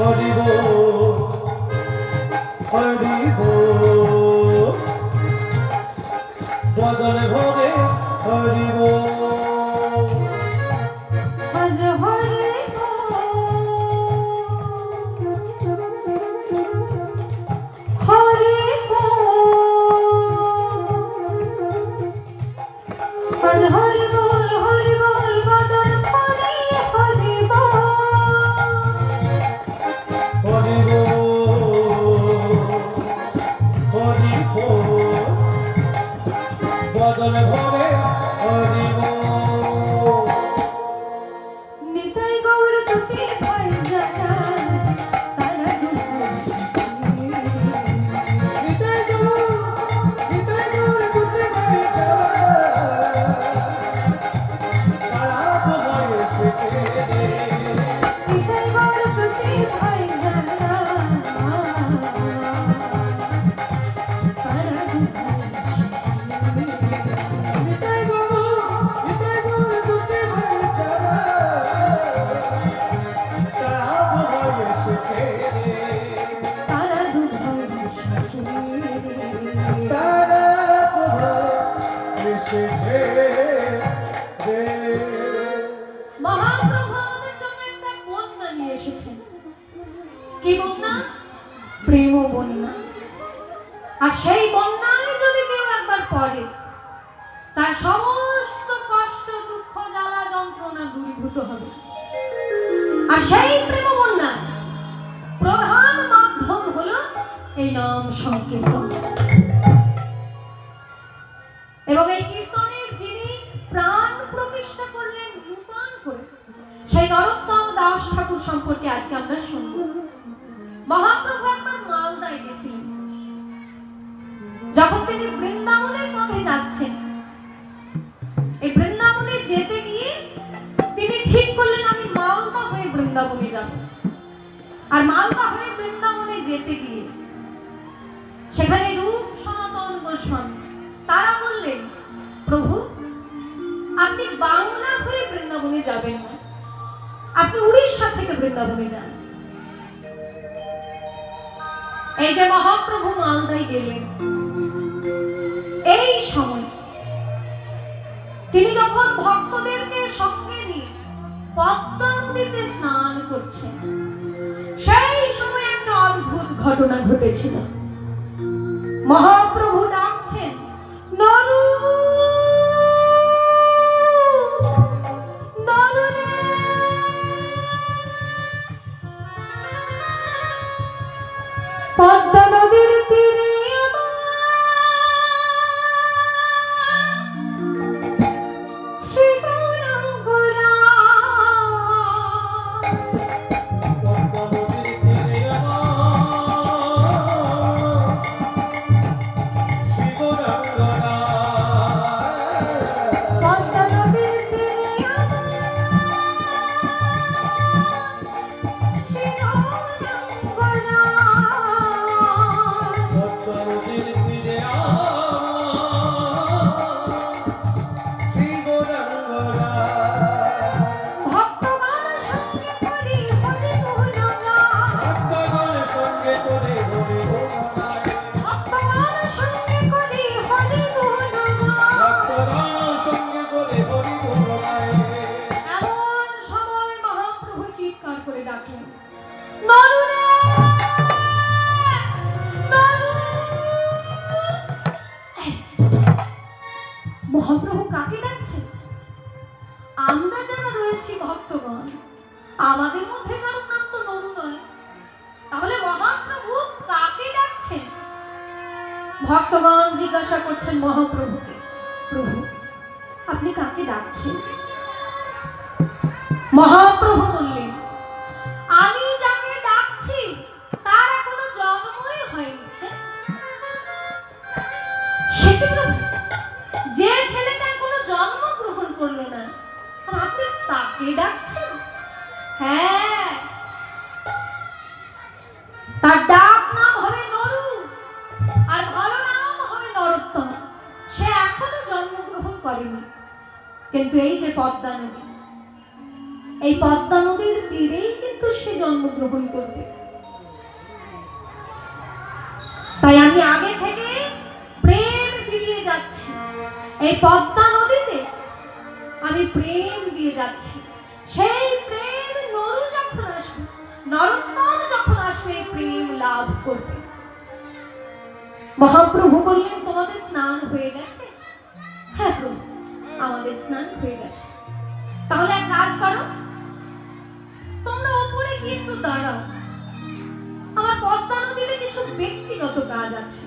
বদল ভরে হরিব বদল ভরে হরিব নিতাই গৌর দুটি ভাই জানা তারা নিতাই গৌর দুটি ভাই তারা তো বয়সে নিতাই গৌর দুটি ভাই জানা তারা মহাপ্রভু আমাদের জন্য একটা বন্যা নিয়ে এসেছেন। কি বন্যা? প্রেম বন্যা। আর সেই বন্যায় যদি কেউ একবার পড়ে তার সমস্ত কষ্ট দুঃখ জ্বালা যন্ত্রণা দূরীভূত হবে। আর সেই প্রেম বন্যা প্রধান মাধ্যম হলো এই নাম সংকীর্তন। এবং এই কীর্তনের যিনি প্রাণ প্রতিষ্ঠা করলেন রূপান করে সেই নরোত্তম দাস ঠাকুর সম্পর্কে আজকে আমরা শুনব। মহাপ্রভু একবার মালদায় গেছিলেন। যখন তিনি বৃন্দাবনের পথে যাচ্ছেন, এই বৃন্দাবনে যেতে গিয়ে তিনি ঠিক করলেন আমি মালদা হয়ে বৃন্দাবনে যাব। আর মালদা হয়ে বৃন্দাবনে যেতে গিয়ে সেখানে রূপ সনাতন গোস্বামী তারা বললেন, প্রভু আপনি বাংলা হয়ে বৃন্দাবনে যাবেন না, আপনি উড়িষ্যা থেকে বৃন্দাবনে যান। এই যে মহাপ্রভু মালদায় গেলেন, এই সময় তিনি যখন ভক্তদেরকে সঙ্গে নিয়ে পদ্মা নদীতে স্নান করছেন, সেই সময় একটা অদ্ভুত ঘটনা ঘটেছিল। মহাপ্রভু ডাকছেন, নরু নরুরে। পদ্মা নদীর তীরে শ্রী গৌরাঙ্গ মহাপ্রভু কাকে ডাকছেন? আমরা যারা রয়েছি ভক্তগণ, আমাদের মধ্যে কারোর নাম তো নরু নয়, তাহলে মহাপ্রভু কাকে ডাকছেন? ভক্তগণ জিজ্ঞাসা করছেন মহাপ্রভুকে, প্রভু আপনি কাকে ডাকছেন? মহাপ্রভু বললেন, আমি যাকে ডাকছি তার এখনো জন্মই হয়নি। সে কি প্রভু? যে ছেলেটা এখনো জন্মগ্রহণ করলো না, আর আপনি তাকে ডাকছেন? হ্যাঁ, তার ডাক নাম হবে নরু, আর ভালো নাম হবে নরোত্তম। সে এখনো জন্মগ্রহণ করেনি, কিন্তু এই যে পদ্মা নদী, এই পদ্মা নদীর তীরেই কিন্তু সে জন্মগ্রহণ করবে। তাই আমি আগে থেকে প্রেম দিয়ে যাচ্ছি, এই পদ্মা নদীতে আমি প্রেম দিয়ে যাচ্ছি। সেই প্রেম নরু যখন আসবে, নরোত্তম যখন আসবে, এই প্রেম লাভ করবে। মহাপ্রভু বললেন, তোমাদের স্নান হয়ে গেছে? হ্যাঁ প্রভু, আমাদের স্নান হয়ে গেছে। তাহলে এক কাজ করো, তোমরা ওপরে গিয়ে একটু দাঁড়াও, আমার পদ্মা নদীতে কিছু ব্যক্তিগত কাজ আছে।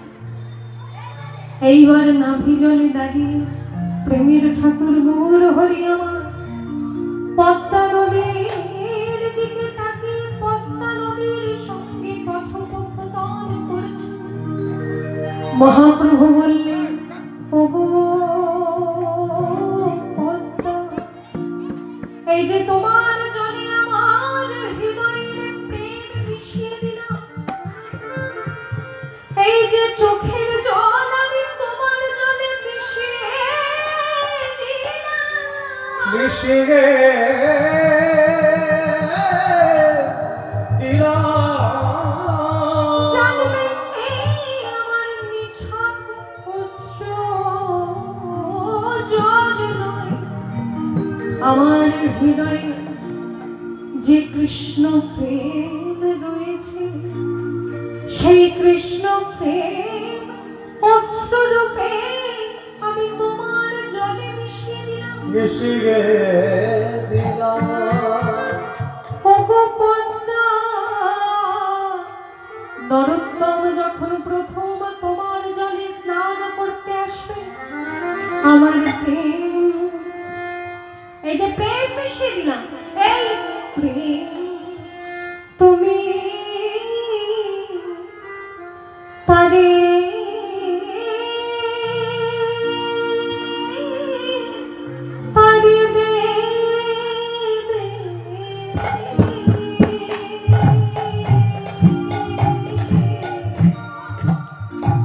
এইবার নাভি জলে দাঁড়িয়ে প্রেমের ঠাকুর গৌর হরি আমার পদ্মা নদীর দিকে তাকিয়ে পদ্মা নদীর সঙ্গে কথোপকথন করছে। মহাপ্রভু বললেন, ওগো পদ্মা, এই যে তোমার জলে আমার হৃদয়ের প্রেম মিশিয়ে দিলাম, এই যে চোখের জল আমি তোমার জলে মিশিয়ে দিলাম, মিশিয়ে দিলাম। জানবে এই আমার নিছক অশ্রু জল নয়, আমার হৃদয়ে যে কৃষ্ণ প্রেম রয়েছে, সেই কৃষ্ণ প্রেম অশ্রুরূপে আমি তোমার জলে মিশিয়ে দিলাম। মিশিয়ে দিলাম। ওগো পদ্মা, নরোত্তম যখন প্রথম তোমার জলে স্নান করতে আসবে, আমার প্রেম, এই যে প্রেম মিশিয়ে দিলাম, এই প্রেম তুমি তারে তারে দেবে।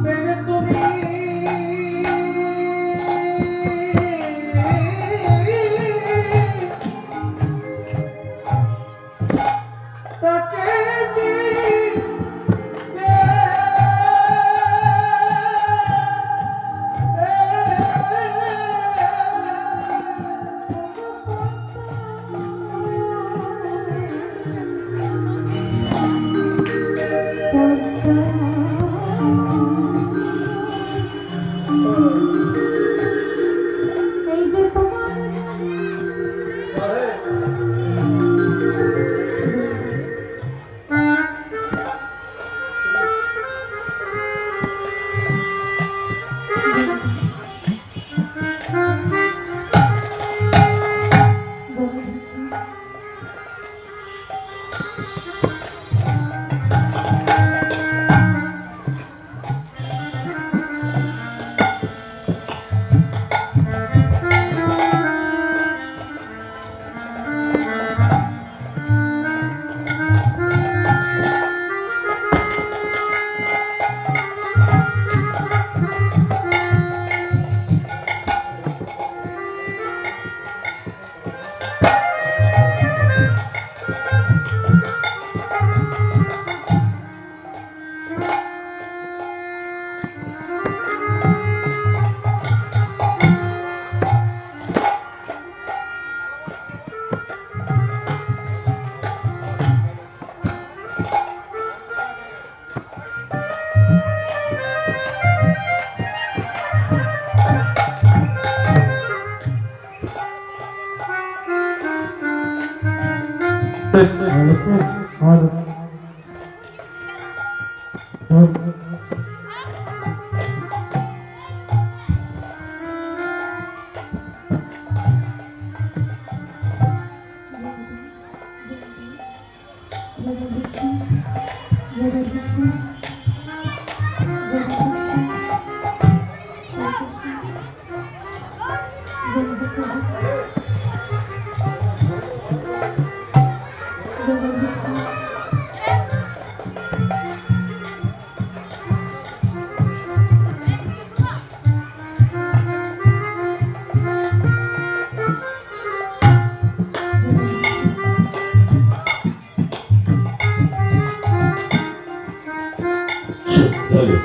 প্রেমে তুমি তাকে এই যে তোমার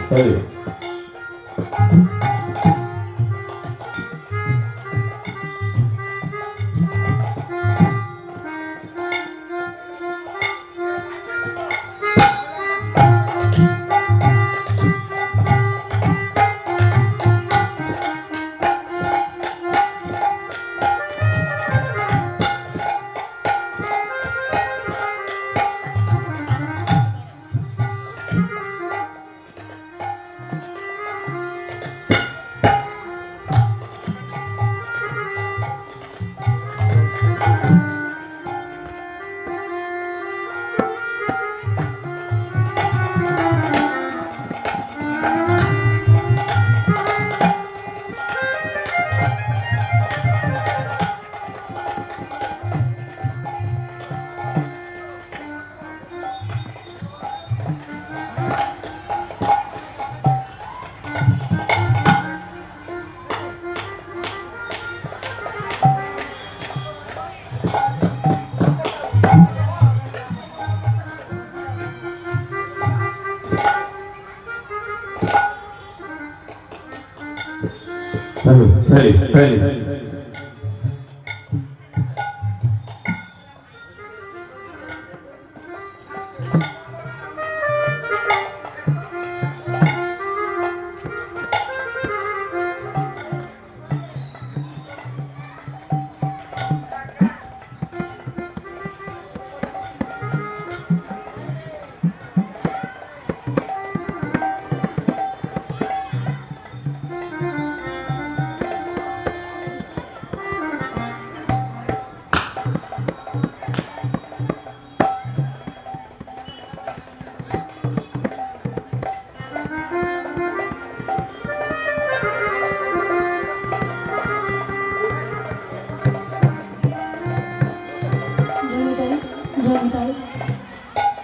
হরি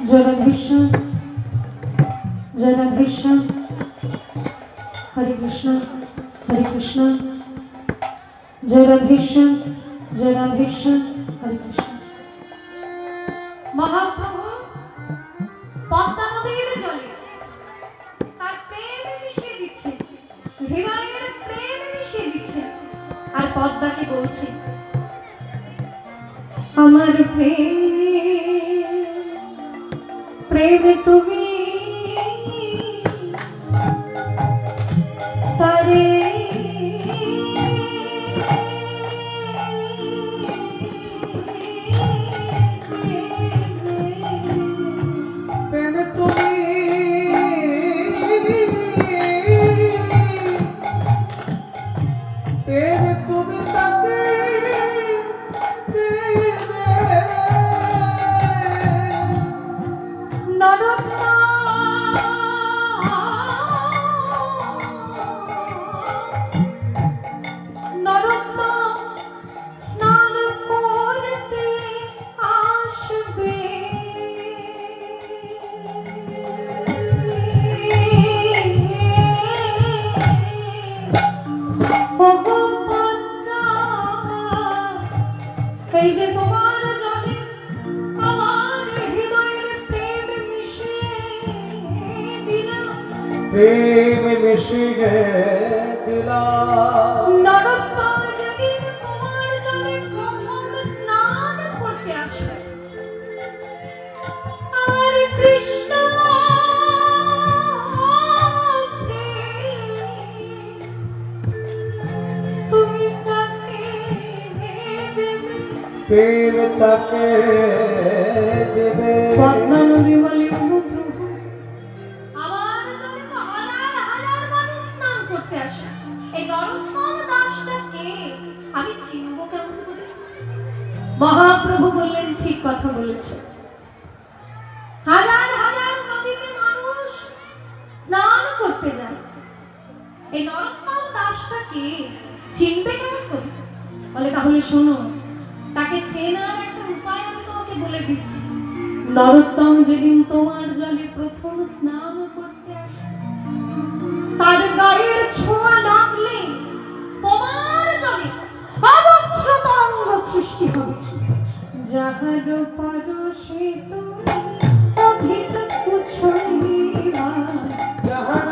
জয় রাধেশ্যাম, জয় রাধেশ্যাম, হরে কৃষ্ণ হরে কৃষ্ণ, জয় রাধেশ্যাম, জয় রাধেশ্যাম, হরে কৃষ্ণ। মহাপ্রভু পদ্মা নদীর জলে তার প্রেম মিশিয়ে দিচ্ছে, হৃদয়ের প্রেম মিশিয়ে দিচ্ছে, আর পদ্মাকে বলছে আমার প্রেম তুমি তারে প্রেম তুমি প্রেম তুমি তাকে এই যে তোমার জলে আমার হৃদয়ের প্রেম মিশিয়ে দিলাম, প্রেম মিশিয়ে দিলাম। নরোত্তম যেদিন তোমার জলে প্রথম স্নান করতে আসবে, আর কৃষ্ণ তুমি তাকে দেবে, প্রেম তাকে দেবে। পদ্মা নদী বলে প্রভু আমার জলে তো হাজার হাজার মানুষ স্নান করতে আসে, এই নরোত্তম দাসটা কে, আমি চিনব কেমন করে? মহাপ্রভু বললেন ঠিক কথা বলেছ, হাজার হাজার নদীতে মানুষ স্নান করতে যায়, এই নরোত্তম দাসটা কে, চিনবে কেমন করে? বলে তাহলে শোনো, তাকে চেনার একটা উপায় আমি তোমাকে বলে দিচ্ছি। নরোত্তম যেদিন তোমার জলে প্রথম স্নান করতে আসে, তার গায়ের ছোঁয়া লাগলে তোমার জলে অজস্র তরঙ্গ সৃষ্টি হবে, যাহার পরশে তুমি অভিত কুছইবা, যাহার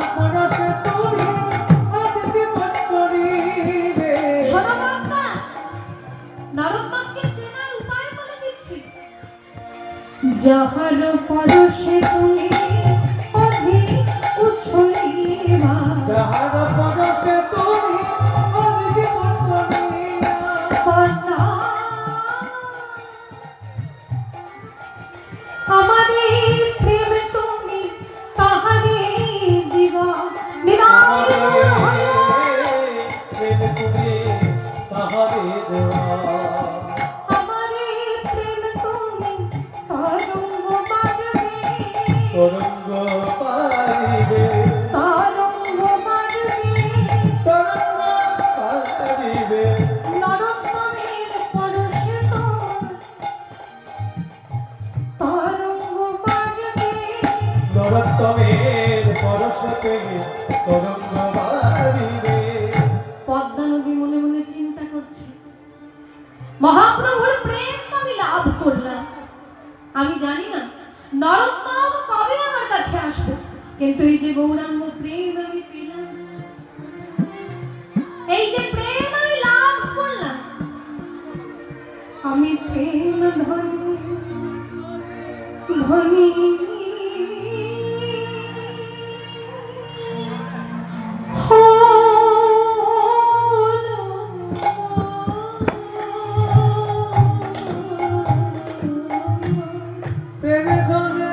যাহার পরশে তুমি অধিক উছলিবা যাহার পরশে তুমি অধিক উছলিবা কন্যা আমারে প্রেম তুমি তাহারে দিবা নিরায় প্রেম তুমি তাহারে দেওয়া আমারে প্রেম তুমি তরঙ্গ পারবে তরঙ্গ পারিবে তরঙ্গ পারবে তরঙ্গ পারিবে নরকমের পরশে তরঙ্গ পারবে নরোত্তমের পরশতে তরঙ্গ পারিবে। পদ্মা নদী মনে মনে চিন্তা করছে মহাপ্রভুর প্রেম আমি লাভ করলাম, আমি জানি না নরোত্তম কবে আমার কাছে আসবে, কিন্তু এই যে গৌরাঙ্গ প্রেম আমি পেলাম, এই যে প্রেম আমি লাভ করলাম, আমি প্রেম ধনী ধনী প্রেমে ধনে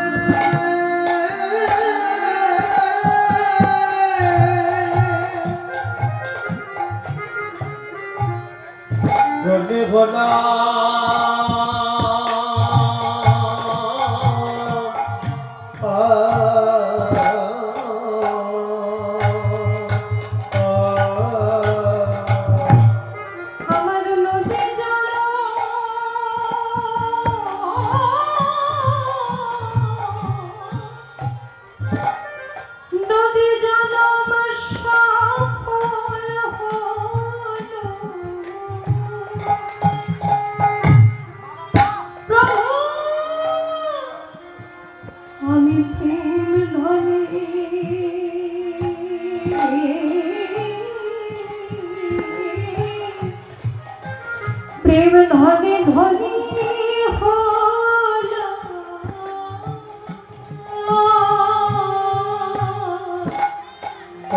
ধনে ভোলা আমার নদী জল নদী জল আমার সফল হলো প্রভু আমি প্রেম ধনী প্রেম ধনে ধনী হলো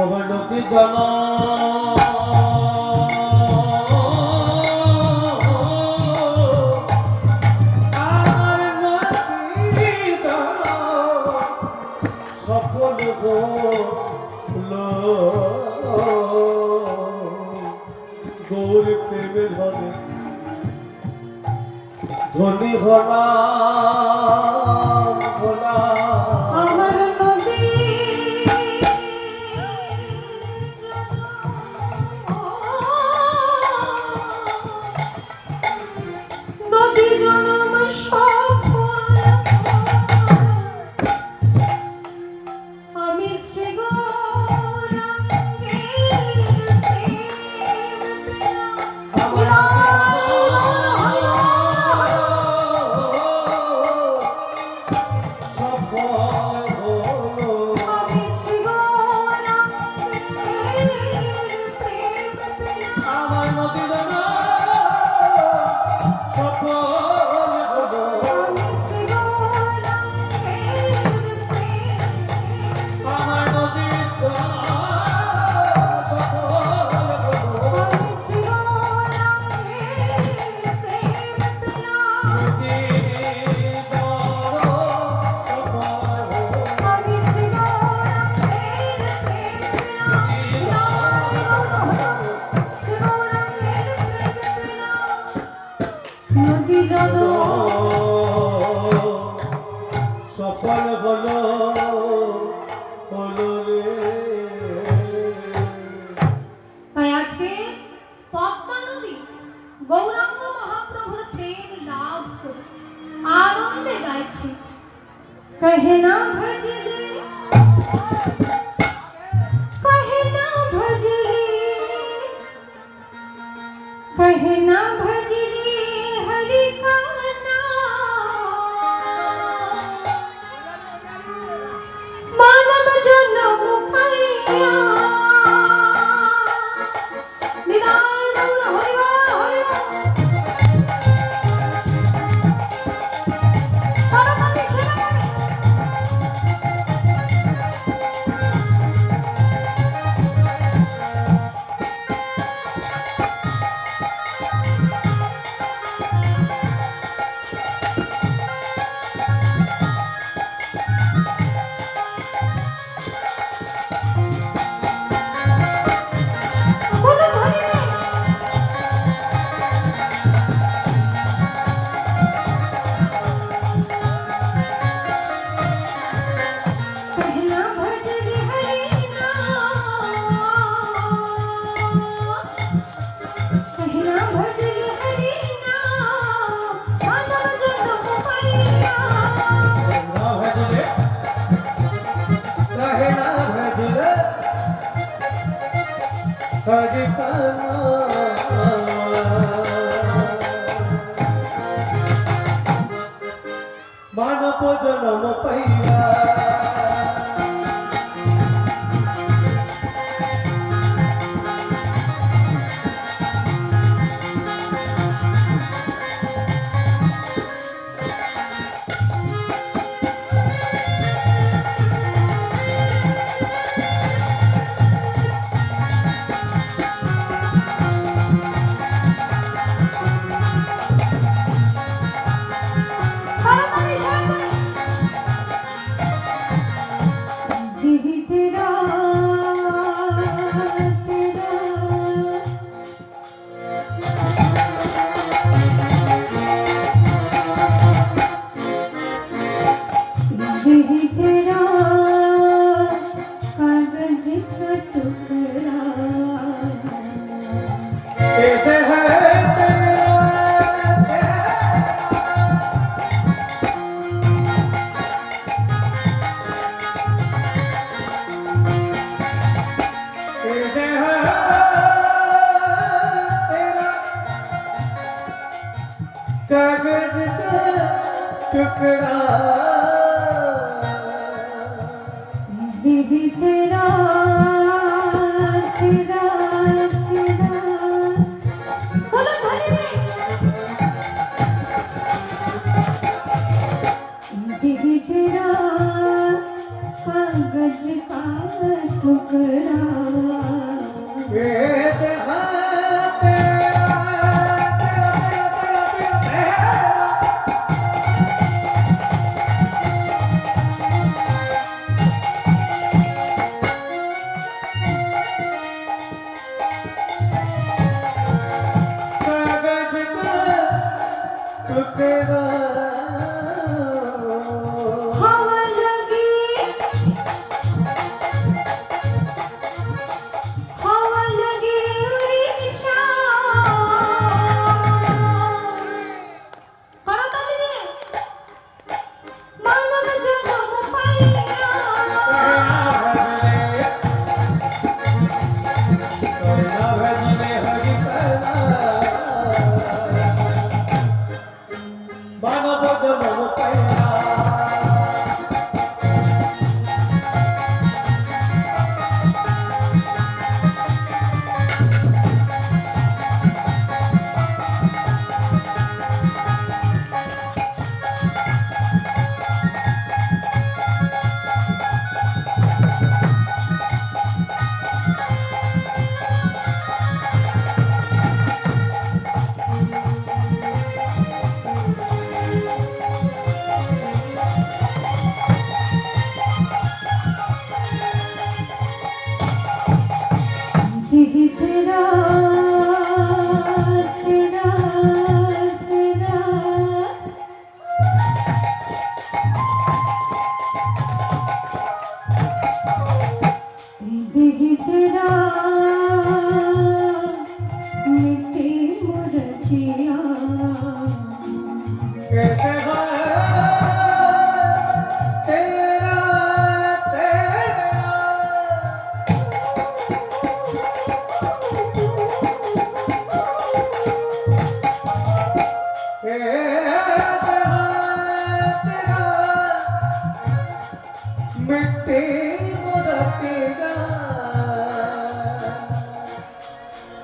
অবনতি জন সফল গৌর প্রেমে ধনে ধনী ভোলা ভোলা আমার নদী নদী জনম সফল আমি শ্রী গৌরাঙ্গের প্রেম পেলাম। আমি শ্রী গৌরাঙ্গের প্রেম পেলাম। আমার নদী সফল হলো আমি শ্রী গৌরাঙ্গের প্রেম পেলাম। আমার নদী আমি শ্রী গৌরাঙ্গের প্রেম পেলাম। আমি শ্রী গৌরাঙ্গের প্রেম পেলাম। শ্রী গৌরাঙ্গের প্রেম পেলাম। নদী জল সফল হলো হলো রে তাই আজকে পদ্মা নদী গৌরাঙ্গ মহাপ্রভুর প্রেম লাভ করে আনন্দে গাইছে কহে না ভজলে কহে না ভজলে कहे ना भजरे हरि का नाम मानव जन्म पाया निदाय गौर हरि हरि परम মানব জনম পাইয়া তাড়াতাড়ি সবাই করে। দিদি তেরা তেরা दिदी तेरा कागज का टुकड़ा कैसे है कागज का टुकड़ा दीदी तेरा तेरा तेरा बोलो धनी रे दीदी तेरा कागज का टुकड़ा कैसे है तेरा कागज का टुकड़ा हवा लगी उड़ी করতালি রে মানব জনম পাইয়া मानव जन्म पाइया दीदी तेरा तेरा तेरा दीदी तेरा मिट्टी मुरतिया कैसे है तेरा तेरा मिट्टी मुरतिया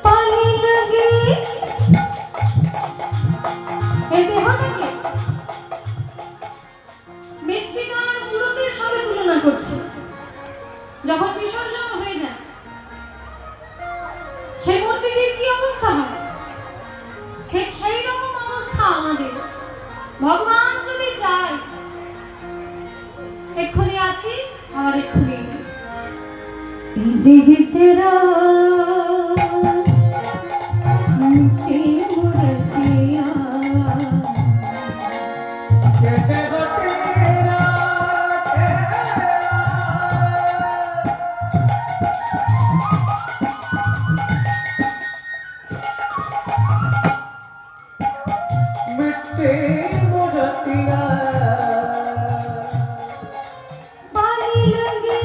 पानी लगी এই দেহটাকে মৃত্তিকার মূর্তির সঙ্গে তুলনা করছে যখন বিসর্জন হয়ে যায় সেই মূর্তিটির কি অবস্থা হয় ঠিক সেই রকম অবস্থা আমাদের ভগবান যদি চায় এক্ষুনি আছি আর এক্ষুনি দিদি তেরা মিट्टी मुरतिया कैसे है तेरा मिट्टी मुरतिया पानी लगी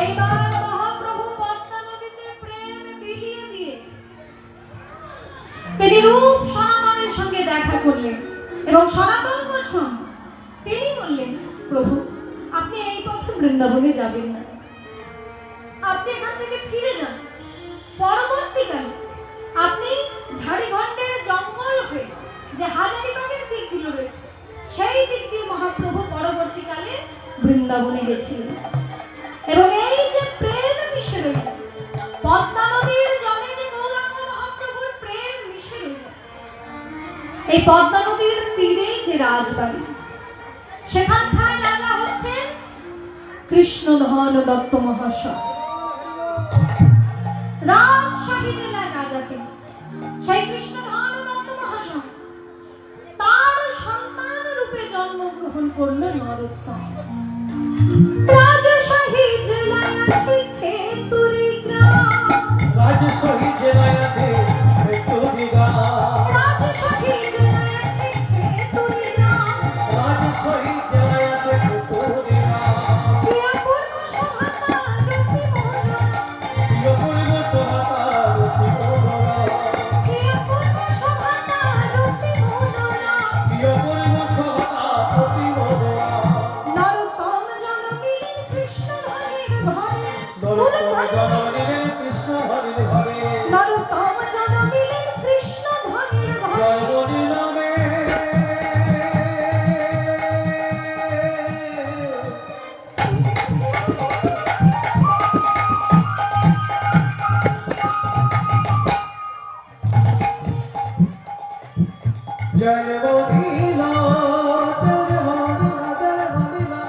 এইবার মহাপ্রভু পদ্মা নদীতে প্রেম বিলিয়ে দিয়ে তিনি রূপ সনাতনের সঙ্গে দেখা করলেন এবং সনাতন গোস্বামী তিনি বললেন, প্রভু আপনি এই পথে বৃন্দাবনে যাবেন না, আপনি এখান থেকে ফিরে যান। পরবর্তীকালে আপনি ঝাড়িঘণ্ডের জঙ্গল হয়ে যে হাজারিবাগের দিকগুলো রয়েছে সেই দিক দিয়ে মহাপ্রভু পরবর্তীকালে বৃন্দাবনে গেছিলেন এবং এই যে প্রেম মিশে রইল, পদ্মা নদীর জলে যে গৌরাঙ্গ মহাপ্রভুর প্রেম মিশে রইল, এই পদ্মা নদীর তীরেই যে রাজবাড়ি, সেখানকার রাজা হচ্ছেন কৃষ্ণধন দত্ত মহাশয়। রাজশাহী জেলার রাজা তিনি, সেই কৃষ্ণধন দত্ত মহাশয় তার সন্তান রূপে জন্মগ্রহণ করল নরোত্তম। রাজশাহী জেলায় আছে খেতুরি গ্রাম, রাজশাহী জেলায় আছে খেতুরি গ্রাম, রাজশাহী জেলায় আছে খেতুরি গ্রাম, রাজশাহী জেলায় আছে খেতুরি গ্রাম। প্রিয় পূর্ণ সভাতা রতি মোহনা, প্রিয় পূর্ণ সভাতা রতি মোহনা, প্রিয় পূর্ণ সভাতা রতি মোহনা, প্রিয় পূর্ণ সভাতা রতি মোহনা। নরোত্তম জনমিলিন কৃষ্ণধনের ঘরে, নরোত্তম জনমিলিন কৃষ্ণধনের ঘরে, নরোত্তম জনমিলিন কৃষ্ণধনের ঘরে, জয়মণি নামে জয়মণি লা, জয়মণি লা, জয়মণি লা।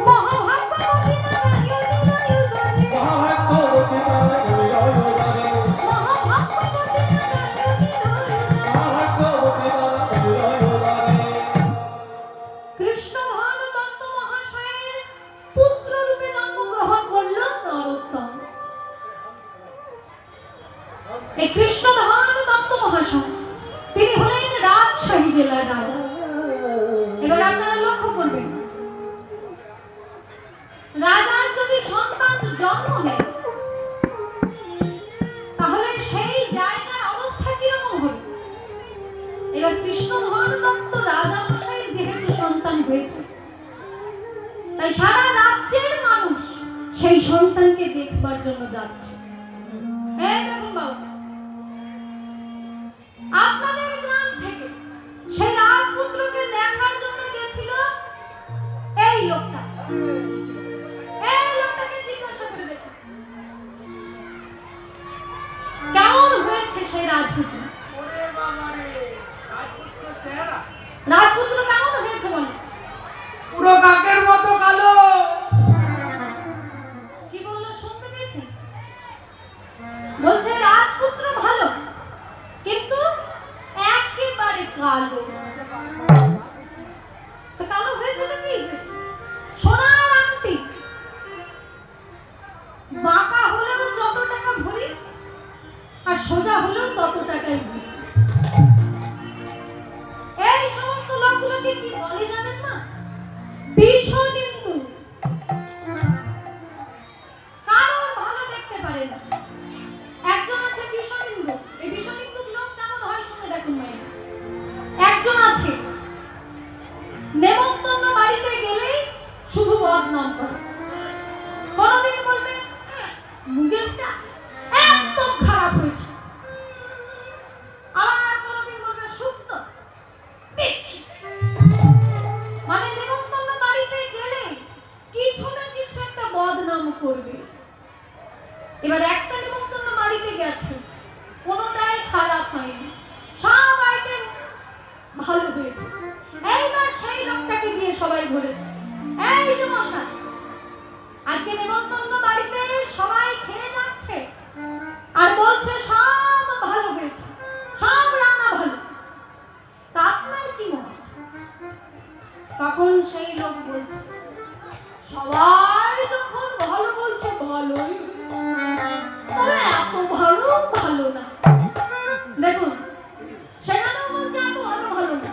মহাভাগ্যবতী নারায়ণী নয়নে, মহাভাগ্যবতী নারায়ণী নয়নে, কৃষ্ণধন দত্ত মহাশয়ের পুত্র রূপে জন্মগ্রহণ করল নরোত্তম। এই কৃষ্ণধন দত্ত মহাশয় তিনি হলেন রাজশাহী জেলার রাজা। এবার আপনারা লক্ষ্য করবেন, রাজার যদি সন্তান জন্ম নেয় তাহলে সেই জায়গার অবস্থা কিরকম হবে। এবার কৃষ্ণধন দত্ত রাজামশাইয়ের যেহেতু সন্তান হয়েছে, তাই সারা রাজ্যের মানুষ সেই সন্তানকে দেখবার জন্য যাচ্ছে। এই দেখুন বাবু, আপনাদের গ্রাম থেকে সেই রাজপুত্রকে দেখার জন্য গেছিল এই লোকটা। এই লোকটাকে জিজ্ঞাসা করে দেখুন কেমন হয়েছে সেই রাজপুত্র। রাজপুত্র কেমন হয়েছে বলে? পুরো কাকের মতো কালো। কি বললো শুনতে পেয়েছেন? বলছে রাজপুত্র ভালো কিন্তু একেবারে কালো। তো কালো হয়েছে তো কি হয়েছে? সোনার আংটি, বাঁকা হলেও যত টাকা ভরি আর সোজা হলেও তত টাকাই ভরি। এই সমস্ত লোকগুলোকে কি বলে জানেন না? বিষ এবার একটা নিমন্ত্রণ বাড়িতে গেছে, কোনোটাই খারাপ হয়নি, সব আইটেম ভালো হয়েছে। এইবার সেই লোকটাকে দিয়ে সবাই বলেছে, এই যে মশাই, আজকে নিমন্ত্রণ বাড়িতে সবাই খেয়ে যাচ্ছে আর বলছে সব ভালো হয়েছে, সব রান্না ভালো, তা আপনার কি মনে হয়? তখন সেই লোক বলছে, সবাই যখন ভালো বলছে ভালোই হয়েছে, তবে এত ভালো ভালো না। দেখুন, সেখানেও বলছে এত ভালো ভালো না।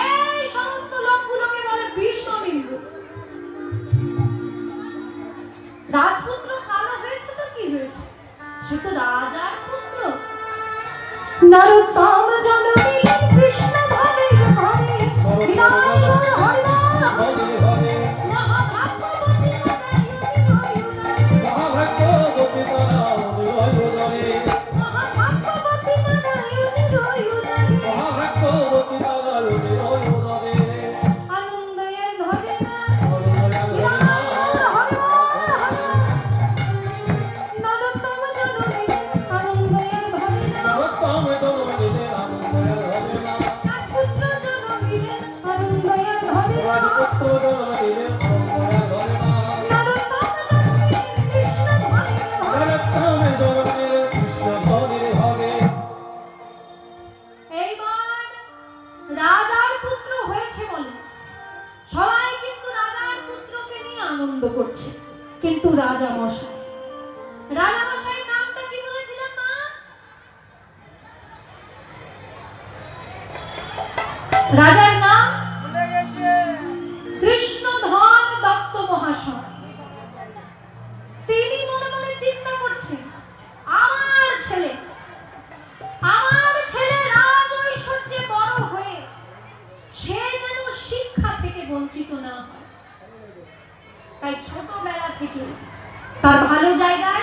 এই সমস্ত লোকগুলোকে বলে বিশ্বনিন্দ। রাজপুত্র কালো হয়েছে তো কি হয়েছে, সে তো রাজার পুত্র। নরোত্তম জননী কৃষ্ণ ভবের ঘরে বিদায় হর হরিনাম মহাভাগ্যবতী মহাভাগ্যবতী নারায়ণী রয়ুদরে মহাভাগ্যবতী নারায়ণী রয়ুদরে মহাভাগ্যবতী নারায়ণী রয়ুদরে আনন্দের ধরে না নরোত্তম জননী আনন্দের ধরে না নরোত্তম জননী আনন্দে ধরে না রাজপুত্র জননী আনন্দের ধরে না রাজপুত্র জননী আনন্দে ধরে না নরোত্তম জননী কৃষ্ণ ভবের নরোত্তম জননী কৃষ্ণ ভবের হবে। এইবার রাজার পুত্র হয়েছে বলে সবাই কিন্তু রাজার পুত্রকে নিয়ে আনন্দ করছে, কিন্তু রাজামশাই নামটা কি বলেছিলেন মা? রাজার নাম কৃষ্ণধন দত্ত মহাশয়। তিনি মনে মনে চিন্তা করছেন, আমার ছেলে রাজ ঐশ্বর্যে বড় হয়ে সে যেন শিক্ষা থেকে বঞ্চিত না হয়, তাই ছোটবেলা থেকে তার ভালো জায়গায়